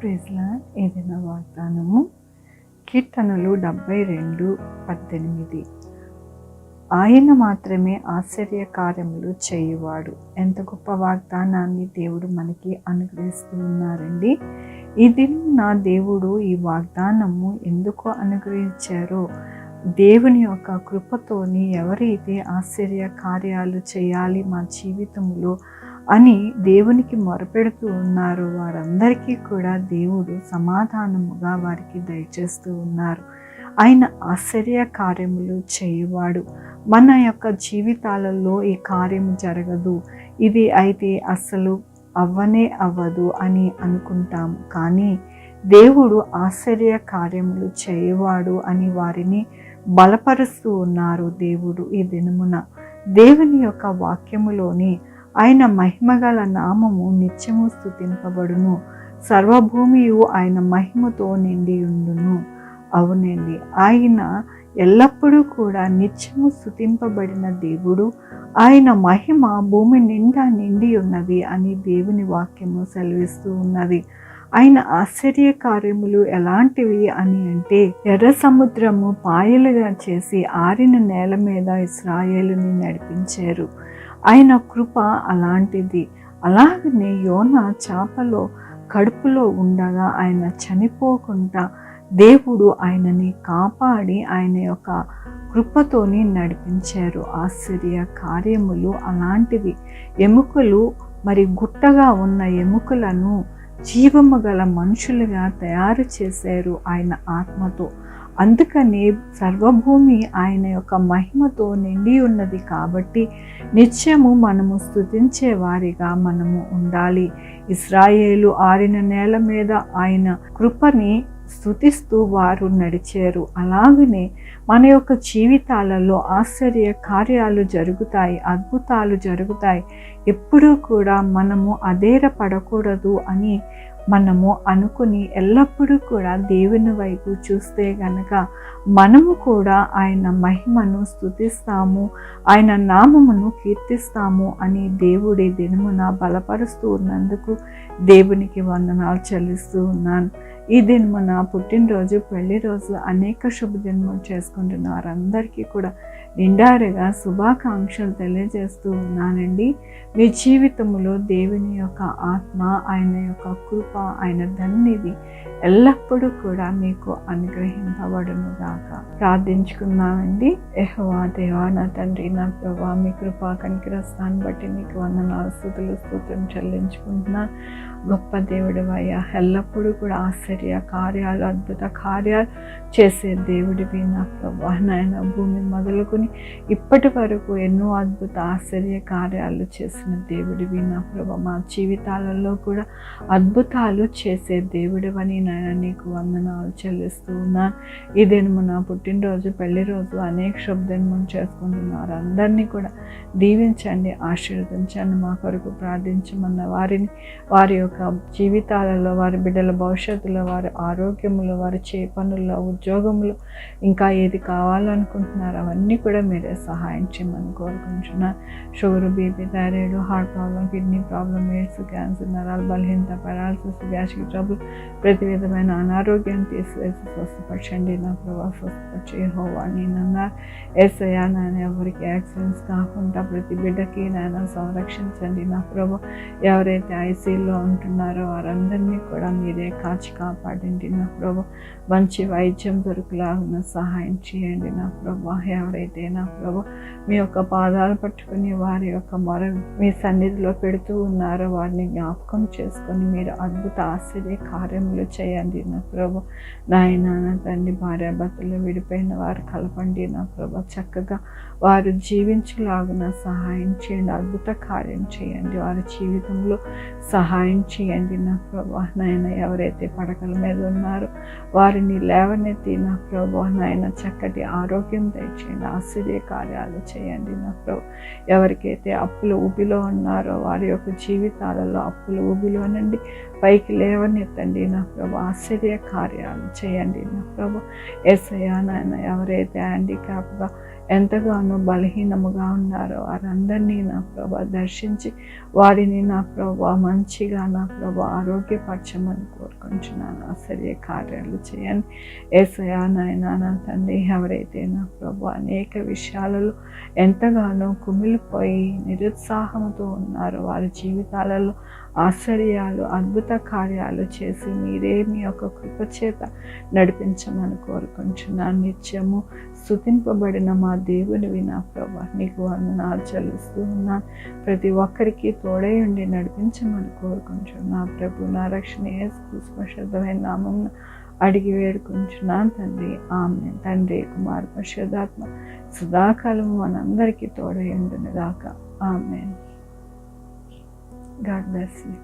ప్రైజ్లా ఏదైనా వాగ్దానము. కీర్తనలు 72:18. ఆయన మాత్రమే ఆశ్చర్య కార్యములు చేయువాడు. ఎంత గొప్ప వాగ్దానాన్ని దేవుడు మనకి అనుగ్రహిస్తూ ఉన్నారండి. ఈ దినం నా దేవుడు ఈ వాగ్దానము ఎందుకు అనుగ్రహించారో, దేవుని యొక్క కృపతోని ఎవరైతే ఆశ్చర్య కార్యాలు చేయాలి మా జీవితంలో అని దేవునికి మొరపెడుతూ ఉన్నారో వారందరికీ కూడా దేవుడు సమాధానముగా వారికి దయచేస్తూ ఉన్నారు. ఆయన ఆశ్చర్య కార్యములు చేయువాడు. మన యొక్క జీవితాలలో ఈ కార్యము జరగదు, ఇది అయితే అస్సలు అవ్వనే అవ్వదు అని అనుకుంటాము. కానీ దేవుడు ఆశ్చర్య కార్యములు చేయువాడు అని వారిని బలపరుస్తూ ఉన్నారు. దేవుడు ఈ దినమున దేవుని యొక్క వాక్యములోని ఆయన మహిమగల నామము నిత్యము స్తుతింపబడును, సర్వభూమియు ఆయన మహిమతో నిండి ఉండును. అవునండి, ఆయన ఎల్లప్పుడూ కూడా నిత్యము స్తుతింపబడిన దేవుడు. ఆయన మహిమ భూమి నిండా నిండి ఉన్నది అని దేవుని వాక్యము సెలవిస్తూ ఉన్నది. ఆయన ఆశ్చర్య కార్యములు ఎలాంటివి అని అంటే, ఎర్ర సముద్రము పాయలుగా చేసి ఆరిన నేల మీద ఇశ్రాయేలుని నడిపించారు. ఆయన కృప అలాంటిది. అలాగనే యోనా చేపలో కడుపులో ఉండగా ఆయన చనిపోకుండా దేవుడు ఆయనని కాపాడి ఆయన యొక్క కృపతోని నడిపించారు. ఆశ్చర్య కార్యములు అలాంటివి. ఎముకలు మరి గుట్టగా ఉన్న ఎముకలను జీవము గల మనుషులుగా తయారు చేశారు ఆయన ఆత్మతో. అందుకని సర్వభూమి ఆయన యొక్క మహిమతో నిండి ఉన్నది కాబట్టి నిత్యము మనము స్తుతించే వారిగా మనము ఉండాలి. ఇశ్రాయేలు ఆరిన నేల మీద ఆయన కృపని స్తుతిస్తూ వారు నడిచారు. అలాగనే మన యొక్క జీవితాలలో ఆశ్చర్య కార్యాలు జరుగుతాయి, అద్భుతాలు జరుగుతాయి. ఎప్పుడూ కూడా మనము అధైర్యపడకూడదు అని మనము అనుకుని ఎల్లప్పుడూ కూడా దేవుని వైపు చూస్తే గనక మనము కూడా ఆయన మహిమను స్తుతిస్తాము, ఆయన నామమును కీర్తిస్తాము అని దేవుడి దినమున బలపరుస్తూ ఉన్నందుకు దేవునికి వందనాలు చెల్లిస్తూ ఉన్నాను. ఈ దినమున పుట్టినరోజు, పెళ్లి రోజు, అనేక శుభదినములు చేసుకుంటున్న వారందరికీ కూడా నిండారుగా శుభాకాంక్షలు తెలియజేస్తూ ఉన్నానండి. మీ జీవితంలో దేవుని యొక్క ఆత్మ, ఆయన యొక్క కృప, ఆయన ధన్యది ఎల్లప్పుడూ కూడా మీకు అనుగ్రహింపబడును గాక. ప్రార్థించుకున్నామండి. యెహోవా దేవా, నా తండ్రి, నా ప్రభువా, మీ కృపా కనికరస్తాన్ని బట్టి మీకు వందనాలు, స్తుతులు, స్తోత్రం చెల్లించుకుంటున్నాను. గొప్ప దేవుడివయ్యా, ఎల్లప్పుడూ కూడా ఆశ్చర్య కార్యాలు, అద్భుత కార్యాలు చేసే దేవుడివి నా ప్రభువా. నాయన, భూమి మొదలుకొని ఇప్పటి వరకు ఎన్నో అద్భుత ఆశ్చర్య కార్యాలు చేసిన దేవుడివి నా ప్రభువా. మా జీవితాలలో కూడా అద్భుతాలు చేసే దేవుడివని నాయన నీకు వందనాలు చెల్లిస్తూ ఉన్నాను. ఈ దినము నా పుట్టినరోజు, పెళ్లి రోజు, అనేక శుభదినములు చేసుకుంటున్నారు. అందరినీ కూడా దీవించండి, ఆశీర్వదించండి. మా కొరకు ప్రార్థించమన్న వారిని, వారి యొక్క జీవితాలలో, వారి బిడ్డల భవిష్యత్తులో, వారి ఆరోగ్యములో, వారి పనుల్లో, ఉద్యోగంలో ఇంకా ఏది కావాలనుకుంటున్నారో అవన్నీ కూడా మీరే సహాయం చేయమని కోరుకుంటున్నాను. Sugar, BP, thyroid, heart problem, kidney problem, AIDS, cancer, నరాల బలహీనత, పారాలసిస్, గ్యాస్ట్రిక్ ట్రబుల్, ప్రతి విధమైన అనారోగ్యాన్ని తీసివేసి స్వస్థపరచండి నా ప్రభావ. స్వస్థపరిచి యెహోవా నేనన్నారు. యేసయ్యా, నాయన ఎవరికి యాక్సిడెంట్స్ కాకుండా ప్రతి బిడ్డకి నాయన సంరక్షించండి నా ప్రభావ. ఎవరైతే ఐసీయూలో ఉంటున్నారో వారందరినీ కూడా మీరే కాచి కాపాడండి నా ప్రభావ. మంచి వైద్యం దొరికేలాగా సహాయం చేయండి నా ప్రభావ. ఎవరైతే నా ప్రభావ మీ యొక్క పాదాలు పట్టుకుని వారి యొక్క మొర మీ సన్నిధిలో పెడుతూ ఉన్నారో వారిని జ్ఞాపకం చేసుకొని మీరు అద్భుత ఆశ్చర్య కార్యములు చేయండి నా ప్రభు. నాయన, నా తండ్రి, భార్యాభర్తలు విడిపోయిన వారు కలపండి నా ప్రభు. చక్కగా వారు జీవించలాగున సహాయం చేయండి, అద్భుత కార్యం చేయండి, వారి జీవితంలో సహాయం చేయండి నా ప్రభు. నాయన, ఎవరైతే పడకల మీద ఉన్నారో వారిని లేవనెత్తి నా ప్రభు. నాయన, చక్కటి ఆరోగ్యం దయచేయండి, ఆశ్చర్య కార్యాలు చేయండి నా ప్రభు. ఎవరికైతే అప్పుల ఊబిలో ఉన్నారో వారి యొక్క జీవితాలలో అప్పుల ఊబిలో నుండి పైకి లేవనెత్తండి నా ప్రభు. ఆశ్చర్య కార్యాలు చేయండి నా ప్రభు. యేసయ్యా నాయన, ఎవరైతే హ్యాండిక్యాప్గా ఎంతగానో బలహీనముగా ఉన్నారో వారందరినీ నా ప్రభు దర్శించి వారిని నా ప్రభు మంచిగా నా ప్రభు ఆరోగ్యపరచమని కోరుకుంటున్నాను. ఆశ్చర్య కార్యాలు చేయండి యేసయ్యా నాయన. నా తండ్రి, ఎవరైతే నా ప్రభు అనేక విషయాలలో ఎంతగానో కుమిలిపోయి నిరుత్సాహంతో ఉన్నారో వారి జీవితాలలో ఆశ్చర్యాలు, అద్భుత కార్యాలు చేసి మీరే మీ యొక్క కృపచేత నడిపించమని కోరుకుంటున్నాను. నిత్యము స్తుతింపబడిన మా దేవునివి నా ప్రభా, నీకు వందనాలు చెల్లిస్తూ ఉన్నాను. ప్రతి ఒక్కరికి తోడై ఉండి నడిపించమని కోరుకుంటున్నా ప్రభు. నా రక్షణ యేసు పరిశుద్ధమైన నామం అడిగి వేడుకుంటున్నాను తండ్రి. ఆమేన్. తండ్రి, కుమార పరిశుద్ధాత్మ సదాకాలం మనందరికీ తోడై ఉండును గాక. ఆమేన్. God bless you.